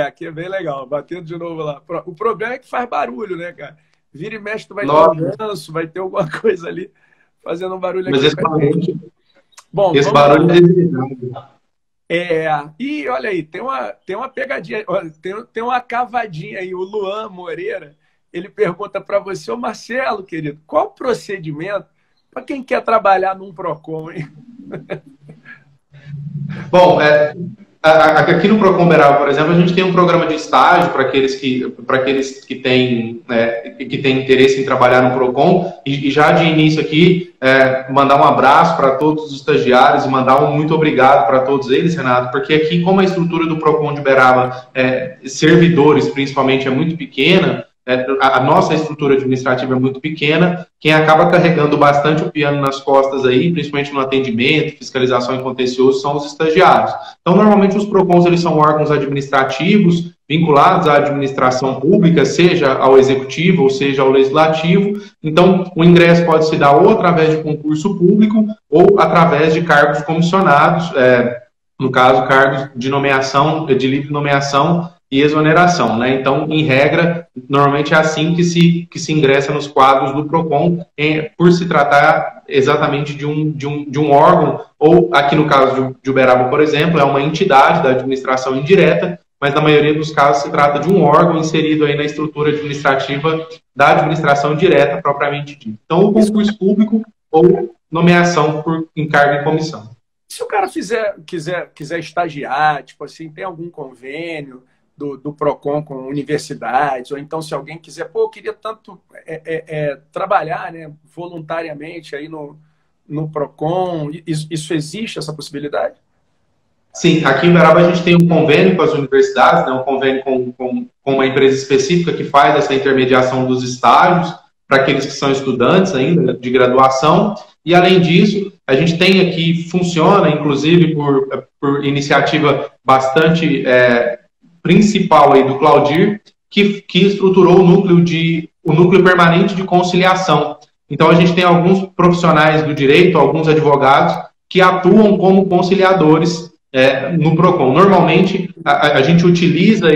Aqui é bem legal. Batendo de novo lá. O problema é que faz barulho, né, cara? Vira e mexe, tu vai ter um ganso, vai ter alguma coisa ali fazendo um barulho aqui. Bom, Esse vamos barulho lá. é desligado. E olha aí, tem uma pegadinha, ó, tem uma cavadinha aí. O Luan Moreira, ele pergunta para você, ô Marcelo, querido, qual o procedimento para quem quer trabalhar num PROCON, hein? Bom, aqui no Procon Beraba, por exemplo, a gente tem um programa de estágio para aqueles que têm interesse em trabalhar no Procon, e já de início aqui, mandar um abraço para todos os estagiários e mandar um muito obrigado para todos eles, Renato, porque aqui, como a estrutura do Procon de Beraba, servidores principalmente, é muito pequena, a nossa estrutura administrativa é muito pequena, quem acaba carregando bastante o piano nas costas aí, principalmente no atendimento, fiscalização e contencioso, são os estagiários. Então, normalmente os PROCONs, eles são órgãos administrativos vinculados à administração pública, seja ao executivo ou seja ao legislativo. Então, o ingresso pode se dar ou através de concurso público ou através de cargos comissionados, no caso, cargos de nomeação, de livre nomeação e exoneração, né? Então, em regra, normalmente é assim que se ingressa nos quadros do PROCON, por se tratar exatamente de um órgão, ou aqui no caso de Uberaba, por exemplo, é uma entidade da administração indireta, mas na maioria dos casos se trata de um órgão inserido aí na estrutura administrativa da administração direta, propriamente dita. Então, o concurso público ou nomeação por encargo em comissão. Se o cara quiser estagiar, tipo assim, tem algum convênio do PROCON com universidades, ou então se alguém quiser, pô, eu queria tanto trabalhar, né, voluntariamente aí no PROCON, isso existe, essa possibilidade? Sim, aqui em Uberaba a gente tem um convênio com as universidades, né, um convênio com uma empresa específica que faz essa intermediação dos estágios para aqueles que são estudantes ainda de graduação, e além disso, a gente tem aqui, funciona inclusive por iniciativa bastante principal aí do Claudir, que estruturou o núcleo permanente de conciliação. Então, a gente tem alguns profissionais do direito, alguns advogados, que atuam como conciliadores no PROCON. Normalmente, a gente utiliza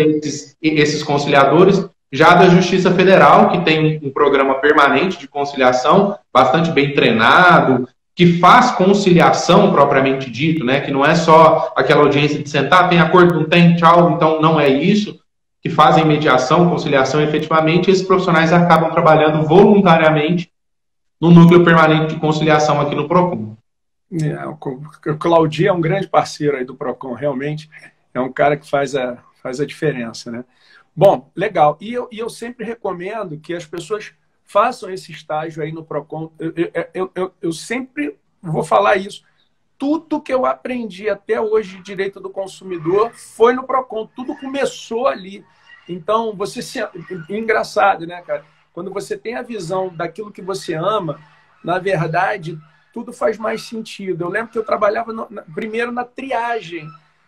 esses conciliadores já da Justiça Federal, que tem um programa permanente de conciliação, bastante bem treinado, que faz conciliação propriamente dito, né? Que não é só aquela audiência de sentar, tem acordo, não tem, tchau, então não é isso, que fazem mediação, conciliação efetivamente, e esses profissionais acabam trabalhando voluntariamente no núcleo permanente de conciliação aqui no PROCON. O Claudio é um grande parceiro aí do PROCON, realmente é um cara que faz a diferença, né? Bom, legal. E eu sempre recomendo que as pessoas façam esse estágio aí no PROCON. Eu sempre vou falar isso. Tudo que eu aprendi até hoje de direito do consumidor foi no PROCON. Tudo começou ali. Então, engraçado, né, cara? Quando você tem a visão daquilo que você ama, na verdade, tudo faz mais sentido. Eu lembro que eu trabalhava primeiro na triagem.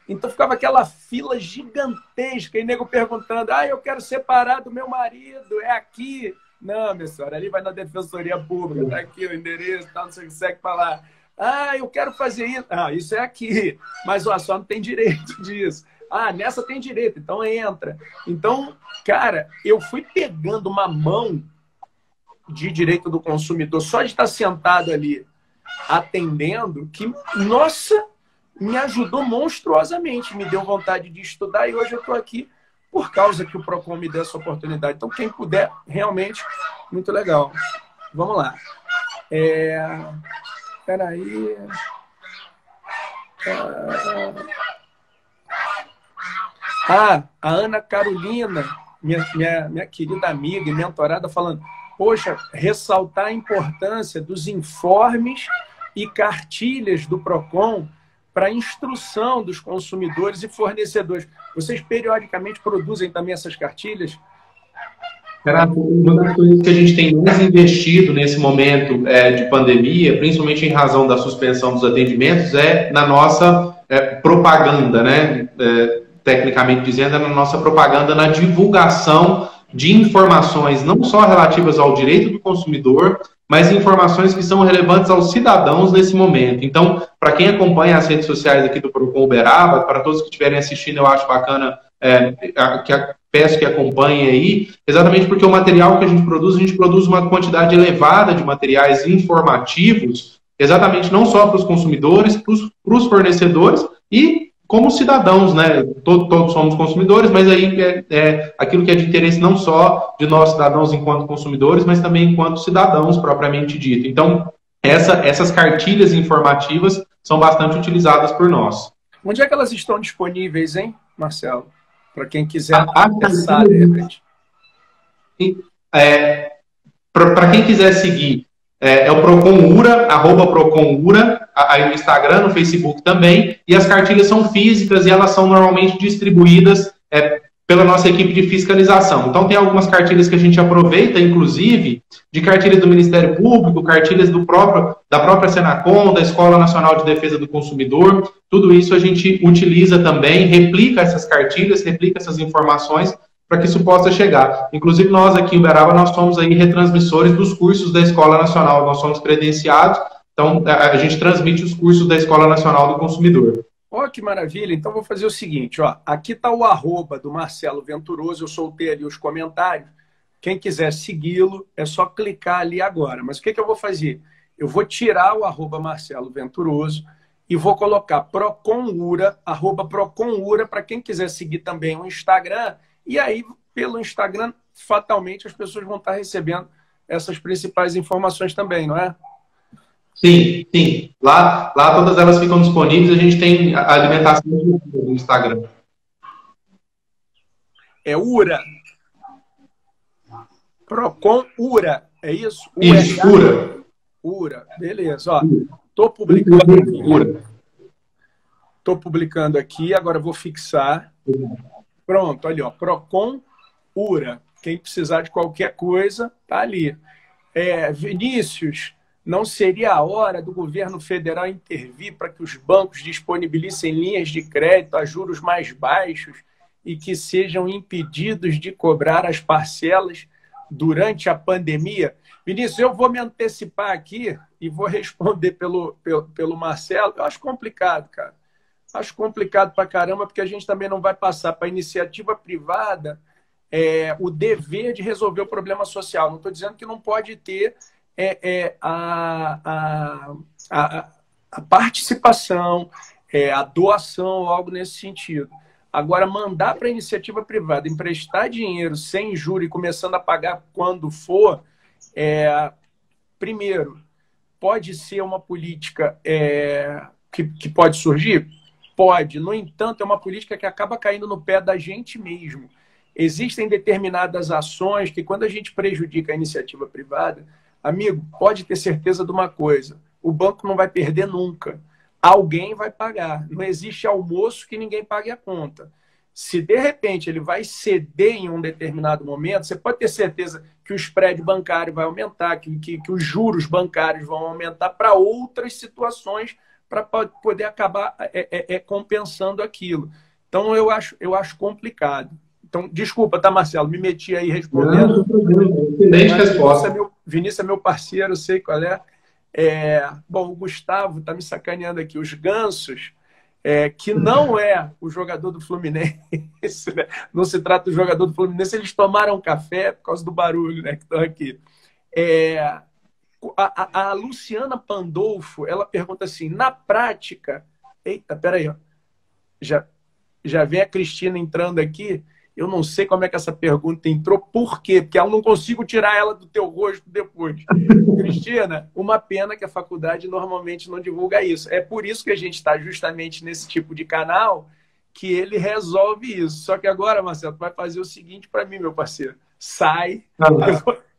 Então ficava aquela fila gigantesca e nego perguntando, eu quero separar do meu marido, é aqui. Não, minha senhora, ali vai na Defensoria Pública, tá aqui o endereço, tá, não sei o que segue para lá. Eu quero fazer isso. Isso é aqui, mas ó, só não tem direito disso. Nessa tem direito, então entra. Então, cara, eu fui pegando uma mão de direito do consumidor só de estar sentado ali atendendo, que, nossa, me ajudou monstruosamente, me deu vontade de estudar e hoje eu estou aqui por causa que o PROCON me deu essa oportunidade. Então, quem puder, realmente, muito legal. Vamos lá. Espera aí. A Ana Carolina, minha querida amiga e mentorada, falando, poxa, ressaltar a importância dos informes e cartilhas do PROCON para a instrução dos consumidores e fornecedores. Vocês periodicamente produzem também essas cartilhas? Uma das coisas que a gente tem mais investido nesse momento de pandemia, principalmente em razão da suspensão dos atendimentos, é na nossa propaganda, né? Tecnicamente dizendo, é na nossa propaganda, na divulgação de informações não só relativas ao direito do consumidor, mas informações que são relevantes aos cidadãos nesse momento. Então, para quem acompanha as redes sociais aqui do PROCON Uberaba, para todos que estiverem assistindo, eu acho bacana, peço que acompanhem aí, exatamente porque o material que a gente produz uma quantidade elevada de materiais informativos exatamente não só para os consumidores, para os fornecedores e como cidadãos, né? Todos somos consumidores, mas aí é aquilo que é de interesse não só de nós cidadãos enquanto consumidores, mas também enquanto cidadãos propriamente dito. Então, essas cartilhas informativas são bastante utilizadas por nós. Onde é que elas estão disponíveis, hein, Marcelo? Para quem quiser acessar, de repente. Para quem quiser seguir, é o Procon Ura, @Procon Ura, aí no Instagram, no Facebook também, e as cartilhas são físicas e elas são normalmente distribuídas pela nossa equipe de fiscalização. Então, tem algumas cartilhas que a gente aproveita, inclusive, de cartilhas do Ministério Público, cartilhas da própria Senacom, da Escola Nacional de Defesa do Consumidor. Tudo isso a gente utiliza também, replica essas cartilhas, replica essas informações para que isso possa chegar. Inclusive, nós aqui em Uberaba, nós somos aí retransmissores dos cursos da Escola Nacional, nós somos credenciados, então a gente transmite os cursos da Escola Nacional do Consumidor. Ó, que maravilha. Então, vou fazer o seguinte, ó. Aqui está o @ do Marcelo Venturoso, eu soltei ali os comentários. Quem quiser segui-lo, é só clicar ali agora. Mas o que eu vou fazer? Eu vou tirar o @ Marcelo Venturoso e vou colocar Proconura, @Proconura, para quem quiser seguir também o Instagram. E aí, pelo Instagram, fatalmente, as pessoas vão estar recebendo essas principais informações também, não é? Sim, sim. Lá todas elas ficam disponíveis. A gente tem a alimentação no Instagram. É Ura. Procon Ura. É isso? Isso, Ura. Ura. Beleza. Ó, tô publicando aqui. Tô publicando aqui. Agora vou fixar. Pronto, ali, ó. Procon Ura. Quem precisar de qualquer coisa, tá ali. Vinícius, não seria a hora do governo federal intervir para que os bancos disponibilizem linhas de crédito a juros mais baixos e que sejam impedidos de cobrar as parcelas durante a pandemia? Vinícius, eu vou me antecipar aqui e vou responder pelo Marcelo. Eu acho complicado, cara. Acho complicado pra caramba, porque a gente também não vai passar para a iniciativa privada o dever de resolver o problema social. Não estou dizendo que não pode ter a participação, a doação, algo nesse sentido. Agora, mandar para a iniciativa privada emprestar dinheiro sem juros e começando a pagar quando for, primeiro, pode ser uma política que pode surgir? Pode. No entanto, é uma política que acaba caindo no pé da gente mesmo. Existem determinadas ações que, quando a gente prejudica a iniciativa privada, amigo, pode ter certeza de uma coisa: o banco não vai perder nunca. Alguém vai pagar. Não existe almoço que ninguém pague a conta. Se, de repente, ele vai ceder em um determinado momento, você pode ter certeza que o spread bancário vai aumentar, que os juros bancários vão aumentar para outras situações, para poder acabar compensando aquilo. Então, eu acho complicado. Então, desculpa, tá, Marcelo? Me meti aí respondendo. Não, excelente resposta. Vinícius é meu parceiro, eu sei qual é. Bom, o Gustavo está me sacaneando aqui. Os Gansos, que não é o jogador do Fluminense, né? Não se trata do jogador do Fluminense, eles tomaram café por causa do barulho, né, que estão aqui. A Luciana Pandolfo, ela pergunta assim, na prática... Eita, peraí, ó. Já vem a Cristina entrando aqui. Eu não sei como é que essa pergunta entrou. Por quê? Porque eu não consigo tirar ela do teu rosto depois. Cristina, uma pena que a faculdade normalmente não divulga isso. É por isso que a gente está justamente nesse tipo de canal que ele resolve isso. Só que agora, Marcelo, tu vai fazer o seguinte para mim, meu parceiro. Sai,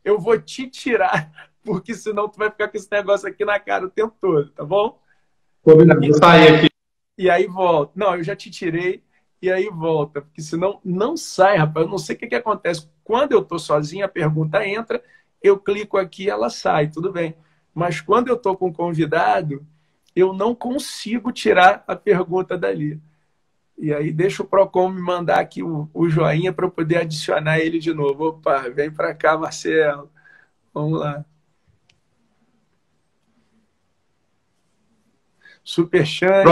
eu vou te tirar, porque senão tu vai ficar com esse negócio aqui na cara o tempo todo, tá bom? Combinado, sai aqui. E aí volta. Não, eu já te tirei. E aí volta, porque senão não sai, rapaz. Eu não sei o que acontece. Quando eu estou sozinho, a pergunta entra, eu clico aqui, ela sai, tudo bem. Mas quando eu estou com um convidado, eu não consigo tirar a pergunta dali. E aí deixa o Procon me mandar aqui o joinha para eu poder adicionar ele de novo. Opa, vem para cá, Marcelo. Vamos lá. Superchat.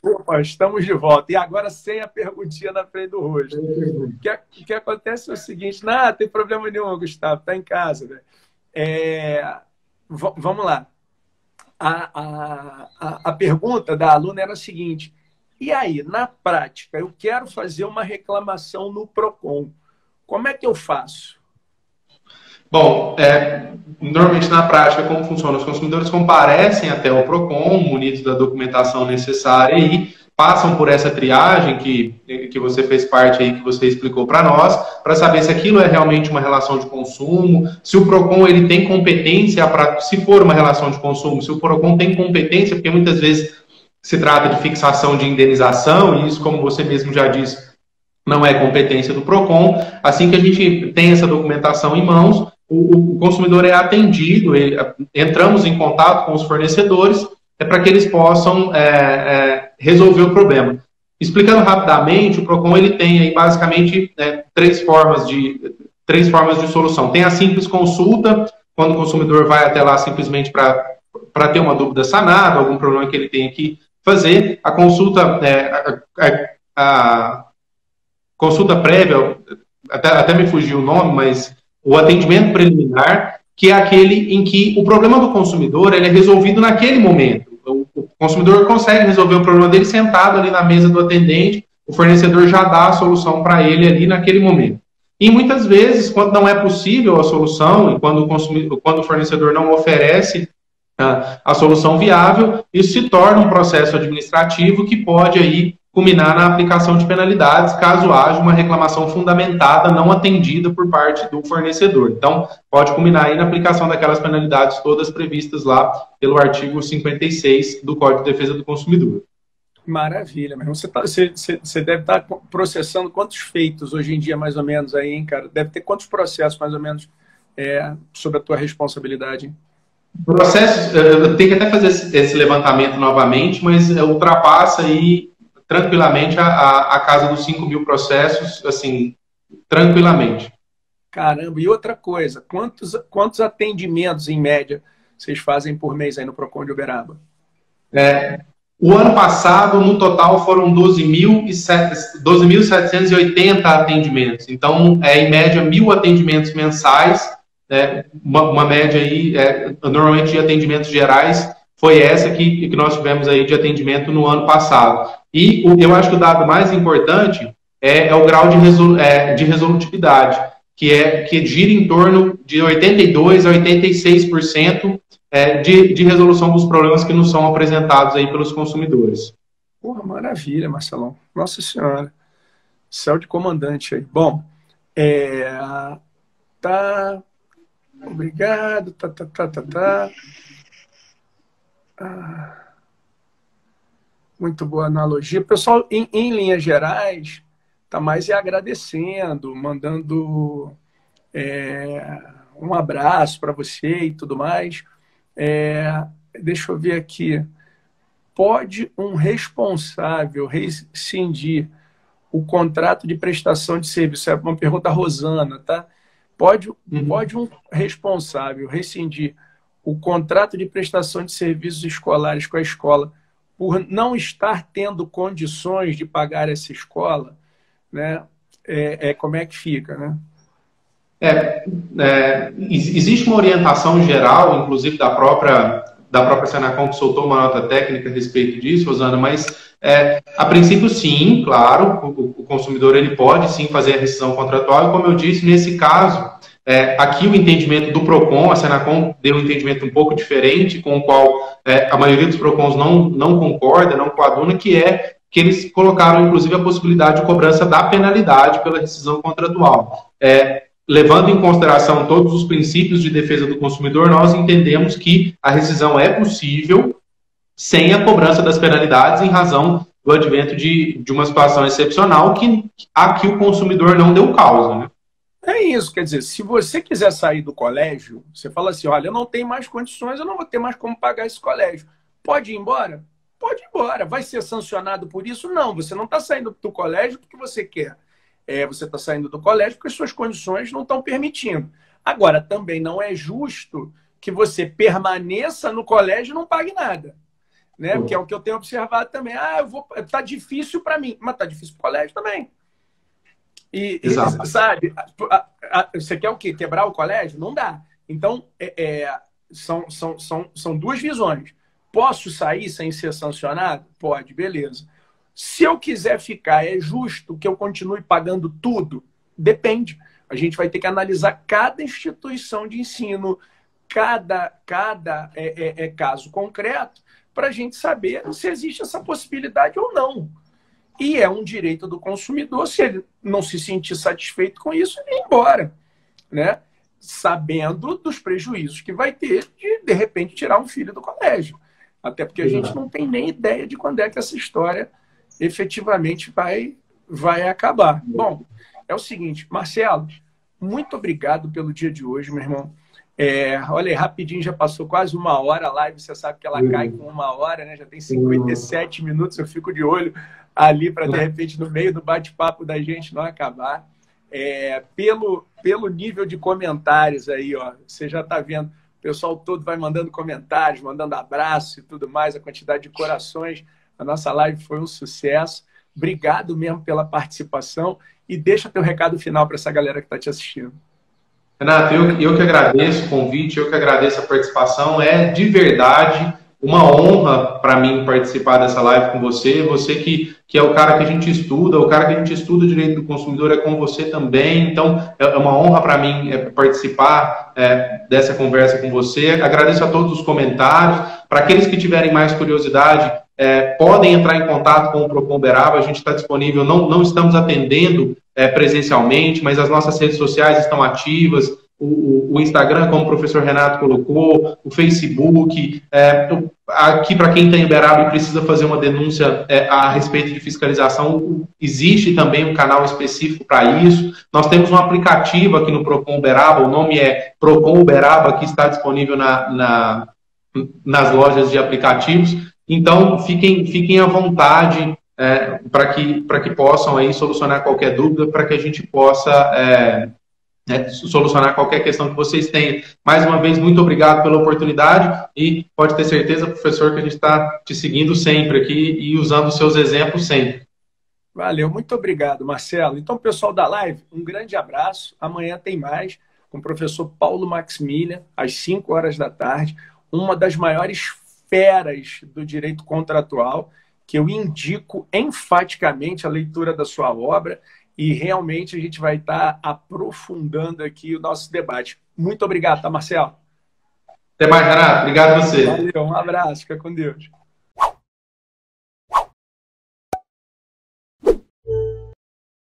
Opa, estamos de volta. E agora sem a perguntinha na frente do rosto. O que acontece é o seguinte: não tem problema nenhum, Gustavo, tá em casa. Vamos lá. a pergunta da aluna era a seguinte: e aí, na prática, eu quero fazer uma reclamação no PROCON. Como é que eu faço? Bom, normalmente na prática, como funciona? Os consumidores comparecem até o PROCON, munidos da documentação necessária e passam por essa triagem que você fez parte aí, que você explicou para nós, para saber se aquilo é realmente uma relação de consumo, se o PROCON ele tem competência para, se for uma relação de consumo, se o PROCON tem competência, porque muitas vezes se trata de fixação de indenização, e isso, como você mesmo já disse, não é competência do PROCON. Assim que a gente tem essa documentação em mãos, o consumidor é atendido, entramos em contato com os fornecedores para que eles possam resolver o problema. Explicando rapidamente, o PROCON ele tem aí, basicamente três formas de solução. Tem a simples consulta, quando o consumidor vai até lá simplesmente para ter uma dúvida sanada, algum problema que ele tenha que fazer. A consulta, a consulta prévia, até me fugiu o nome, mas o atendimento preliminar, que é aquele em que o problema do consumidor ele é resolvido naquele momento. O consumidor consegue resolver o problema dele sentado ali na mesa do atendente, o fornecedor já dá a solução para ele ali naquele momento. E muitas vezes, quando não é possível a solução, e quando o fornecedor não oferece a solução viável, isso se torna um processo administrativo que pode aí culminar na aplicação de penalidades, caso haja uma reclamação fundamentada não atendida por parte do fornecedor. Então, pode culminar aí na aplicação daquelas penalidades todas previstas lá pelo artigo 56 do Código de Defesa do Consumidor. Maravilha, mas você deve estar processando quantos feitos hoje em dia, mais ou menos, aí, hein, cara? Deve ter quantos processos, mais ou menos, sob a tua responsabilidade, hein? Processos, eu tenho que até fazer esse levantamento novamente, mas ultrapassa aí tranquilamente a casa dos 5.000 processos, assim, tranquilamente. Caramba, e outra coisa, quantos atendimentos, em média, vocês fazem por mês aí no PROCON de Uberaba? O ano passado, no total, foram 12.780 atendimentos. Então, em média, 1.000 atendimentos mensais, uma média aí, normalmente de atendimentos gerais, foi essa que nós tivemos aí de atendimento no ano passado. E eu acho que o dado mais importante é o grau de resolutividade, que gira em torno de 82% a 86% de resolução dos problemas que nos são apresentados aí pelos consumidores. Porra, maravilha, Marcelão. Nossa Senhora. Céu de comandante aí. Bom, tá... Obrigado, Muito boa analogia. Pessoal, em linhas gerais, tá mais agradecendo, mandando um abraço para você e tudo mais. Deixa eu ver aqui. Pode um responsável rescindir o contrato de prestação de serviço? É uma pergunta da Rosana, tá? Pode um responsável rescindir o contrato de prestação de serviços escolares com a escola por não estar tendo condições de pagar essa escola, né? Como é que fica, né? Existe uma orientação geral, inclusive da própria Senacom, que soltou uma nota técnica a respeito disso, Rosana, mas a princípio sim, claro, o consumidor ele pode sim fazer a rescisão contratual, e como eu disse, nesse caso, aqui o entendimento do PROCON, a Senacom deu um entendimento um pouco diferente, com o qual a maioria dos PROCONs não concorda, não coaduna, que eles colocaram inclusive a possibilidade de cobrança da penalidade pela rescisão contratual. Levando em consideração todos os princípios de defesa do consumidor, nós entendemos que a rescisão é possível sem a cobrança das penalidades em razão do advento de uma situação excepcional a que o consumidor não deu causa, né? É isso, quer dizer, se você quiser sair do colégio, você fala assim, olha, eu não tenho mais condições, eu não vou ter mais como pagar esse colégio. Pode ir embora? Pode ir embora. Vai ser sancionado por isso? Não, você não está saindo do colégio porque você quer. Você está saindo do colégio porque suas condições não estão permitindo. Agora, também não é justo que você permaneça no colégio e não pague nada. Né? Porque é o que eu tenho observado também. Tá difícil para mim, mas tá difícil para o colégio também. E sabe, você quer o quê? Quebrar o colégio? Não dá. Então, são duas visões. Posso sair sem ser sancionado? Pode, beleza. Se eu quiser ficar, é justo que eu continue pagando tudo? Depende. A gente vai ter que analisar cada instituição de ensino, cada caso concreto, para a gente saber se existe essa possibilidade ou não. E é um direito do consumidor, se ele não se sentir satisfeito com isso, ir embora, né? Sabendo dos prejuízos que vai ter de repente, tirar um filho do colégio. Até porque a gente não tem nem ideia de quando é que essa história efetivamente vai acabar. Bom, é o seguinte, Marcelo, muito obrigado pelo dia de hoje, meu irmão. Olha aí, rapidinho, já passou quase 1 hora a live, você sabe que ela cai com 1 hora, né? Já tem 57 minutos, eu fico de olho ali para, de repente, no meio do bate-papo da gente não acabar. Pelo nível de comentários aí, ó, você já está vendo, o pessoal todo vai mandando comentários, mandando abraço e tudo mais, a quantidade de corações. A nossa live foi um sucesso. Obrigado mesmo pela participação e deixa teu recado final para essa galera que está te assistindo. Renato, eu que agradeço o convite, eu que agradeço a participação. É de verdade uma honra para mim participar dessa live com você. Você que é o cara que a gente estuda, o cara que a gente estuda o direito do consumidor é com você também. Então, é uma honra para mim participar dessa conversa com você. Agradeço a todos os comentários. Para aqueles que tiverem mais curiosidade, podem entrar em contato com o Procon Uberaba. A gente está disponível, não estamos atendendo presencialmente, mas as nossas redes sociais estão ativas. O Instagram, como o professor Renato colocou, o Facebook. Aqui, para quem está em Uberaba e precisa fazer uma denúncia a respeito de fiscalização, existe também um canal específico para isso. Nós temos um aplicativo aqui no Procon Uberaba, o nome é Procon Uberaba, que está disponível nas lojas de aplicativos. Então, fiquem à vontade para que possam aí solucionar qualquer dúvida, para que a gente possa solucionar qualquer questão que vocês tenham. Mais uma vez, muito obrigado pela oportunidade e pode ter certeza, professor, que a gente está te seguindo sempre aqui e usando os seus exemplos sempre. Valeu, muito obrigado, Marcelo. Então, pessoal da live, um grande abraço. Amanhã tem mais com o professor Paulo Maximilian, às 5 horas da tarde, uma das maiores feras do direito contratual, que eu indico enfaticamente a leitura da sua obra e realmente a gente vai estar aprofundando aqui o nosso debate. Muito obrigado, tá, Marcelo? Até mais, Renato. Obrigado a você. Valeu, um abraço. Fica com Deus.